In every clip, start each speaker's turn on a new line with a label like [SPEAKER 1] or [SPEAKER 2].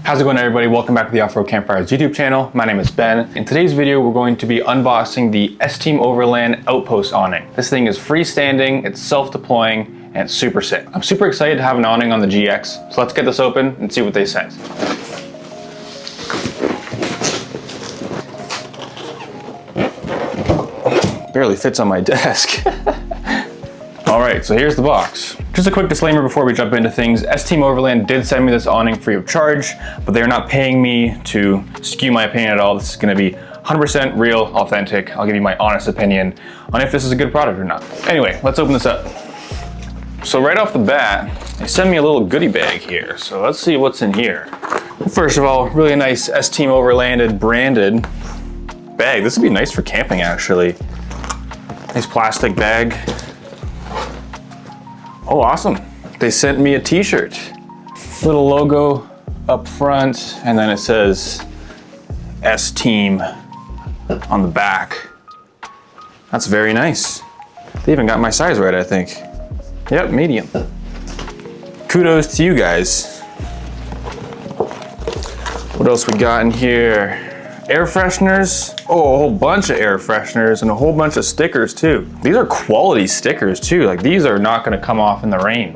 [SPEAKER 1] How's it going, everybody? Welcome back to the Off-Road Campfires YouTube channel. My name is Ben. In today's video, we're going to be unboxing the S-Team Overland Outpost Awning. This thing is freestanding, it's self-deploying, and it's super sick. I'm super excited to have an awning on the GX, so let's get this open and see what they sent. Barely fits on my desk. All right, so here's the box. Just a quick disclaimer before we jump into things. S-Team Overland did send me this awning free of charge, but they're not paying me to skew my opinion at all. This is gonna be 100% real, authentic. I'll give you my honest opinion on if this is a good product or not. Anyway, let's open this up. So right off the bat, they send me a little goodie bag here. So let's see what's in here. First of all, really nice S-Team Overlanded branded bag. This would be nice for camping, actually. Nice plastic bag. Oh, awesome. They sent me a t-shirt. Little logo up front, and then it says S-Team on the back. That's very nice. They even got my size right, I think. Yep, medium. Kudos to you guys. What else we got in here? Air fresheners. Oh, a whole bunch of air fresheners and a whole bunch of stickers too. These are quality stickers too. Like, these are not gonna come off in the rain.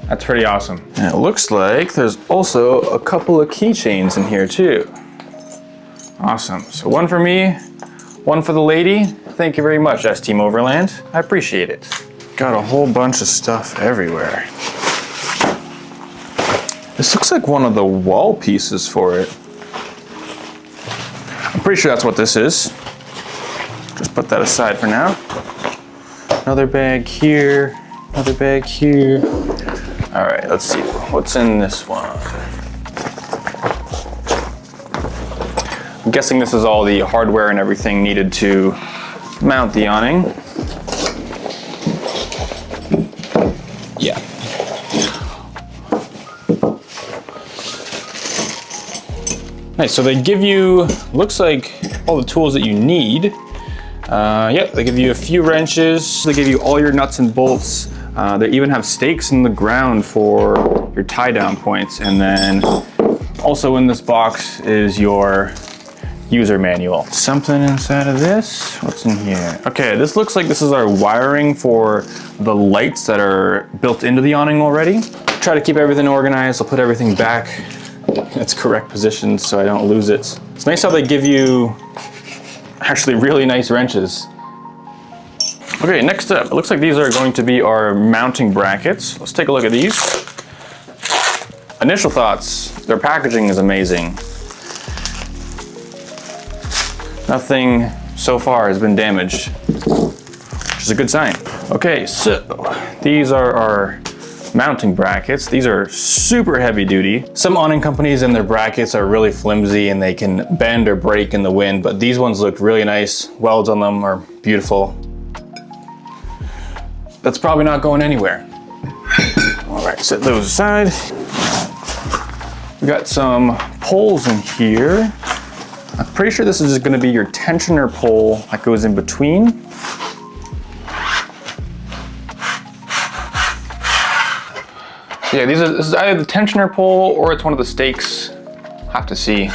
[SPEAKER 1] That's pretty awesome. And it looks like there's also a couple of keychains in here too. Awesome. So one for me, one for the lady. Thank you very much, S-Team Overland. I appreciate it. Got a whole bunch of stuff everywhere. This looks like one of the wall pieces for it. I'm pretty sure that's what this is. Just put that aside for now. Another bag here, another bag here. All right, let's see, what's in this one? I'm guessing this is all the hardware and everything needed to mount the awning. Yeah. Nice, so they give you, looks like all the tools that you need. Yep, they give you a few wrenches. They give you all your nuts and bolts. They even have stakes in the ground for your tie down points. And then also in this box is your user manual. Something inside of this, what's in here? Okay, this looks like this is our wiring for the lights that are built into the awning already. Try to keep everything organized. I'll put everything back in its correct position so I don't lose it. It's nice how they give you actually really nice wrenches. Okay, next up, it looks like these are going to be our mounting brackets. Let's take a look at these. Initial thoughts, their packaging is amazing. Nothing so far has been damaged, which is a good sign. Okay, so these are our mounting brackets. These are super heavy duty. Some awning companies and their brackets are really flimsy and they can bend or break in the wind, but these ones look really nice. Welds on them are beautiful. That's probably not going anywhere. All right, set those aside. We got some poles in here. I'm pretty sure this is just gonna be your tensioner pole that goes in between. Yeah, this is either the tensioner pole or it's one of the stakes. Have to see.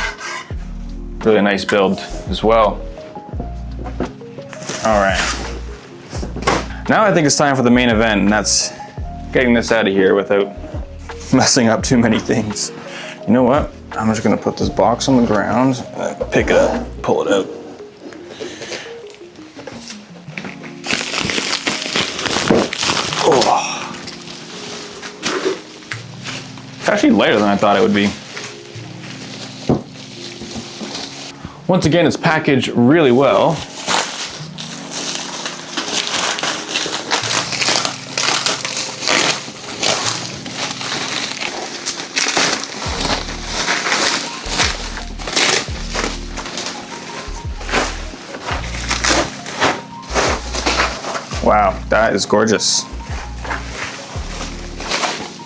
[SPEAKER 1] Really nice build as well. All right. Now I think it's time for the main event, and that's getting this out of here without messing up too many things. You know what? I'm just gonna put this box on the ground, pick it up, pull it out. Oh. It's actually lighter than I thought it would be. Once again, it's packaged really well. Wow, that is gorgeous.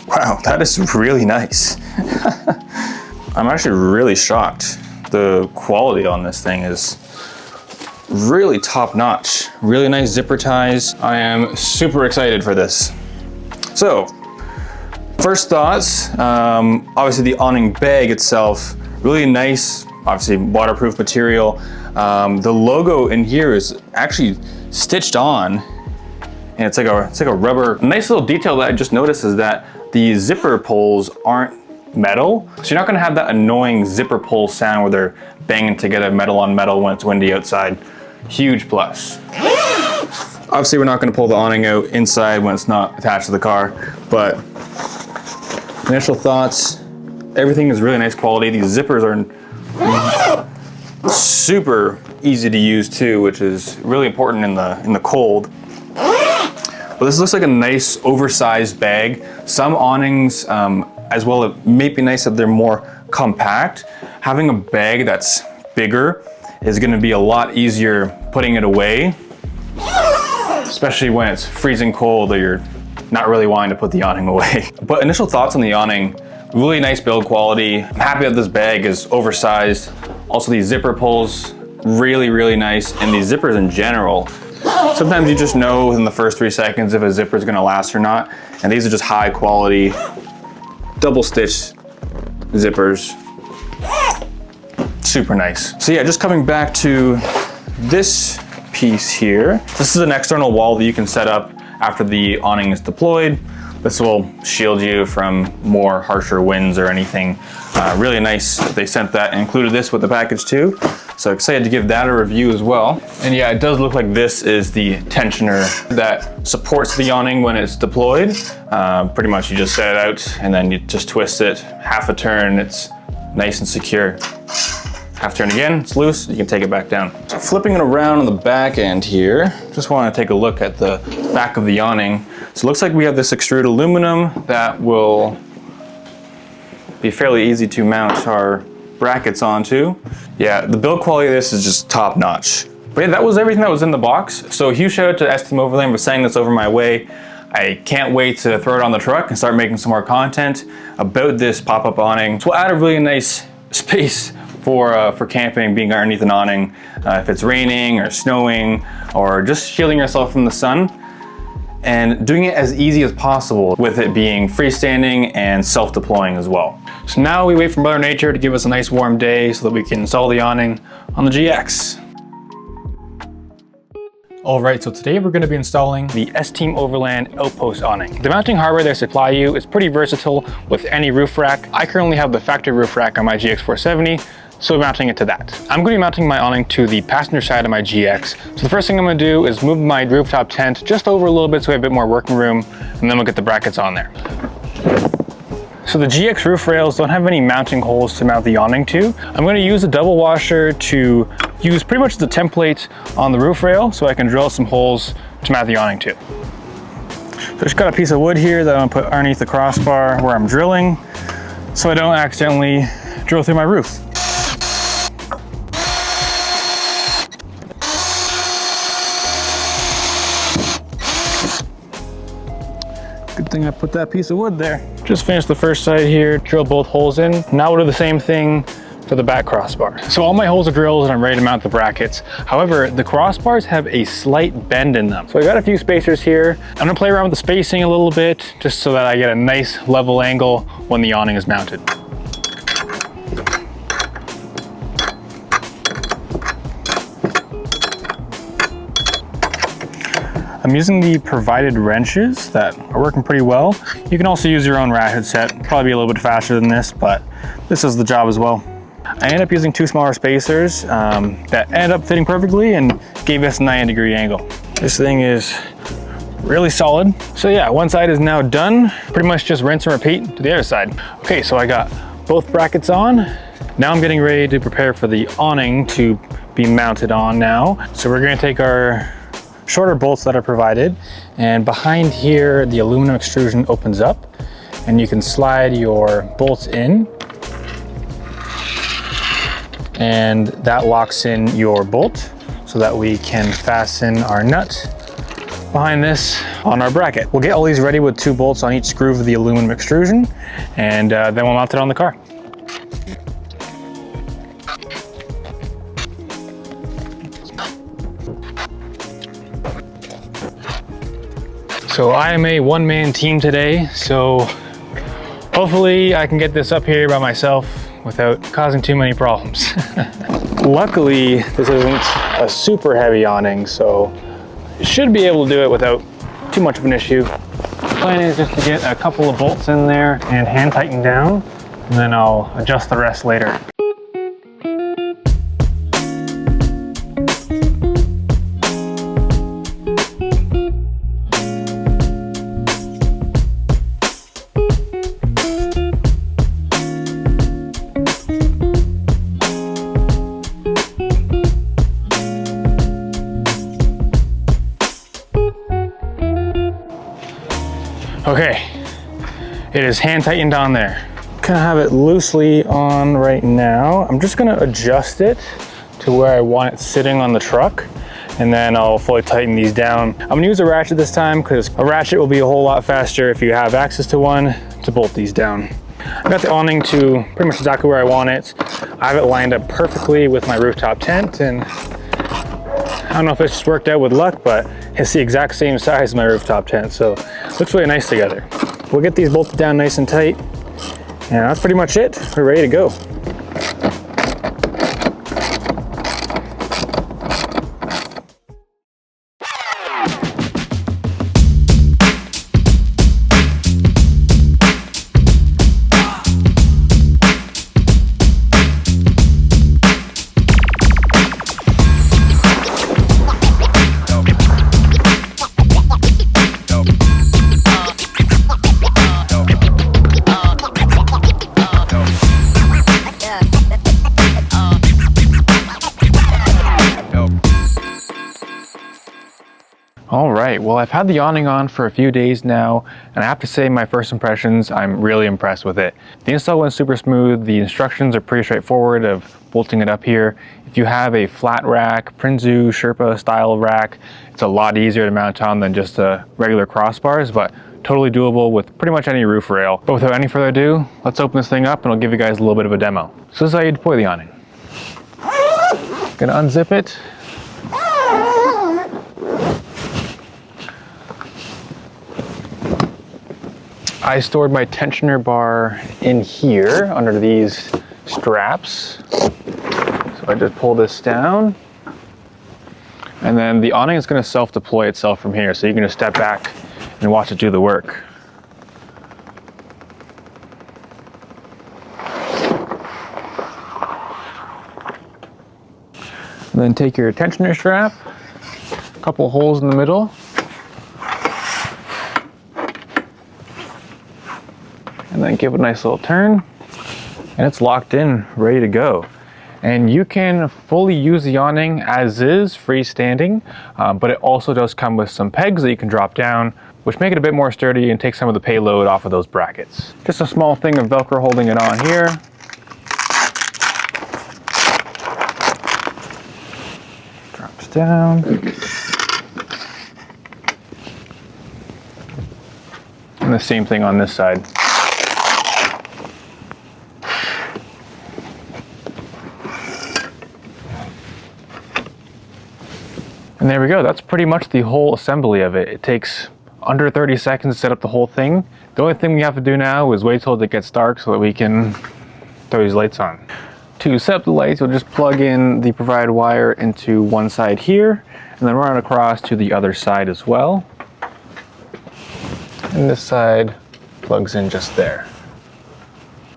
[SPEAKER 1] Wow, that is really nice. I'm actually really shocked. The quality on this thing is really top notch. Really nice zipper ties. I am super excited for this. So, first thoughts, obviously the awning bag itself, really nice, obviously waterproof material. The logo in here is actually stitched on, and it's like a rubber. Nice little detail that I just noticed is that the zipper pulls aren't metal, so you're not gonna have that annoying zipper pull sound where they're banging together metal on metal when it's windy outside. Huge plus. Obviously, we're not gonna pull the awning out inside when it's not attached to the car, but initial thoughts, everything is really nice quality. These zippers are super easy to use too, which is really important in the cold. But this looks like a nice oversized bag. Some awnings, as well, it may be nice that they're more compact. Having a bag that's bigger is gonna be a lot easier putting it away, especially when it's freezing cold or you're not really wanting to put the awning away. But initial thoughts on the awning, really nice build quality. I'm happy that this bag is oversized. Also, these zipper pulls, really, really nice. And these zippers in general, sometimes you just know in the first 3 seconds if a zipper is gonna last or not. And these are just high quality, double stitch zippers. Super nice. So yeah, just coming back to this piece here. This is an external wall that you can set up after the awning is deployed. This will shield you from more harsher winds or anything. Really nice that they sent that and included this with the package too. So excited to give that a review as well. And yeah, it does look like this is the tensioner that supports the awning when it's deployed. Pretty much you just set it out and then you just twist it half a turn. It's nice and secure. Half turn again, it's loose, you can take it back down. So flipping it around on the back end here, just want to take a look at the back of the awning. So it looks like we have this extruded aluminum that will be fairly easy to mount our brackets onto. Yeah, the build quality of this is just top notch. But yeah, that was everything that was in the box. So huge shout out to S-Team Overland for sending this over my way. I can't wait to throw it on the truck and start making some more content about this pop-up awning. So we'll add a really nice space for camping, being underneath an awning, if it's raining or snowing, or just shielding yourself from the sun, and doing it as easy as possible with it being freestanding and self-deploying as well. So now we wait for Mother Nature to give us a nice warm day so that we can install the awning on the GX. All right, so today we're going to be installing the S-Team Overland Outpost Awning. The mounting hardware they supply you is pretty versatile with any roof rack. I currently have the factory roof rack on my GX470, so I'm mounting it to that. I'm going to be mounting my awning to the passenger side of my GX. So the first thing I'm going to do is move my rooftop tent just over a little bit so we have a bit more working room, and then we'll get the brackets on there. So the GX roof rails don't have any mounting holes to mount the awning to. I'm going to use a double washer to use pretty much the template on the roof rail so I can drill some holes to mount the awning to. So I just got a piece of wood here that I'm going to put underneath the crossbar where I'm drilling so I don't accidentally drill through my roof. Good thing I put that piece of wood there. Just finished the first side here, drill both holes in. Now we'll do the same thing for the back crossbar. So all my holes are drilled and I'm ready to mount the brackets. However, the crossbars have a slight bend in them. So I got a few spacers here. I'm gonna play around with the spacing a little bit just so that I get a nice level angle when the awning is mounted. I'm using the provided wrenches that are working pretty well. You can also use your own ratchet set, probably be a little bit faster than this, but this is the job as well. I ended up using 2 smaller spacers that ended up fitting perfectly and gave us a 90-degree angle. This thing is really solid. So yeah, one side is now done. Pretty much just rinse and repeat to the other side. Okay, so I got both brackets on. Now I'm getting ready to prepare for the awning to be mounted on now. So we're gonna take our shorter bolts that are provided, and behind here the aluminum extrusion opens up and you can slide your bolts in and that locks in your bolt so that we can fasten our nut behind this on our bracket. We'll get all these ready with 2 bolts on each screw of the aluminum extrusion, and then we'll mount it on the car. So I am a one-man team today, so Hopefully I can get this up here by myself without causing too many problems. Luckily, this isn't a super heavy awning, so you should be able to do it without too much of an issue. The plan is just to get a couple of bolts in there and hand tighten down, and then I'll adjust the rest later. Okay, it is hand tightened on there. Kind of have it loosely on right now. I'm just gonna adjust it to where I want it sitting on the truck, and then I'll fully tighten these down. I'm gonna use a ratchet this time because a ratchet will be a whole lot faster if you have access to one to bolt these down. I got the awning to pretty much exactly where I want it. I have it lined up perfectly with my rooftop tent, and I don't know if it's just worked out with luck, but it's the exact same size as my rooftop tent, so it looks really nice together. We'll get these bolted down nice and tight, and that's pretty much it. We're ready to go. All right, well, I've had the awning on for a few days now, and I have to say my first impressions, I'm really impressed with it. The install went super smooth. The instructions are pretty straightforward of bolting it up here. If you have a flat rack, Prinzu, Sherpa style rack, it's a lot easier to mount on than just regular crossbars, but totally doable with pretty much any roof rail. But without any further ado, let's open this thing up and I'll give you guys a little bit of a demo. So this is how you deploy the awning. Gonna unzip it. I stored my tensioner bar in here under these straps. So I just pull this down, and then the awning is going to self-deploy itself from here. So you can just step back and watch it do the work. And then take your tensioner strap, a couple holes in the middle, and then give it a nice little turn, and it's locked in, ready to go. And you can fully use the awning as is, freestanding, but it also does come with some pegs that you can drop down, which make it a bit more sturdy and take some of the payload off of those brackets. Just a small thing of Velcro holding it on here. Drops down. And the same thing on this side. And there we go, that's pretty much the whole assembly of it. It takes under 30 seconds to set up the whole thing. The only thing we have to do now is wait till it gets dark so that we can throw these lights on. To set up the lights, you'll just plug in the provided wire into one side here, and then run it across to the other side as well. And this side plugs in just there.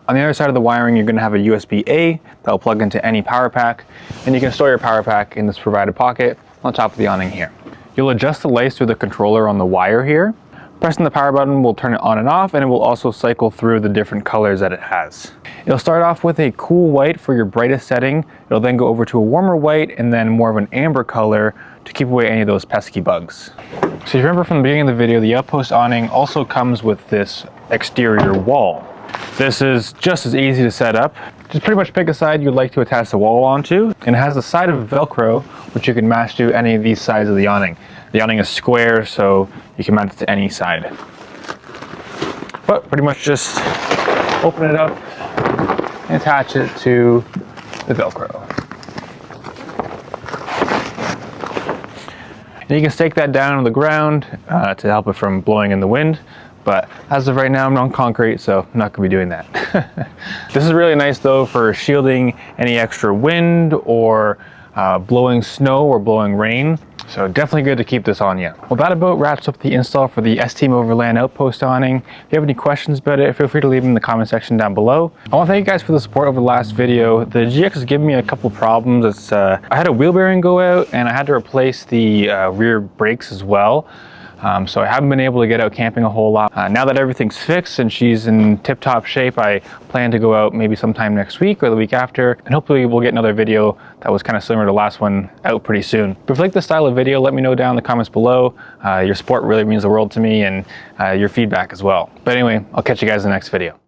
[SPEAKER 1] On the other side of the wiring, you're going to have a USB-A that will plug into any power pack, and you can store your power pack in this provided pocket on top of the awning here. You'll adjust the lights through the controller on the wire here. Pressing the power button will turn it on and off, and it will also cycle through the different colors that it has. It'll start off with a cool white for your brightest setting. It'll then go over to a warmer white and then more of an amber color to keep away any of those pesky bugs. So if you remember from the beginning of the video, the Outpost Awning also comes with this exterior wall. This is just as easy to set up. Just pretty much pick a side you'd like to attach the wall onto, and it has a side of Velcro which you can match to any of these sides of the awning. The awning is square, so you can mount it to any side. But pretty much just open it up and attach it to the Velcro. And you can stake that down on the ground to help it from blowing in the wind. but as of right now, I'm on concrete, so I'm not gonna be doing that. This is really nice though for shielding any extra wind or blowing snow or blowing rain. So definitely good to keep this on you. Well, that about wraps up the install for the S-Team Overland Outpost Awning. If you have any questions about it, feel free to leave them in the comment section down below. I want to thank you guys for the support over the last video. The GX has given me a couple problems. I had a wheel bearing go out and I had to replace the rear brakes as well. So I haven't been able to get out camping a whole lot. Now that everything's fixed and she's in tip-top shape, I plan to go out maybe sometime next week or the week after, and hopefully we'll get another video that was kind of similar to the last one out pretty soon. But if you like this style of video, let me know down in the comments below. Your support really means the world to me, and your feedback as well. But anyway, I'll catch you guys in the next video.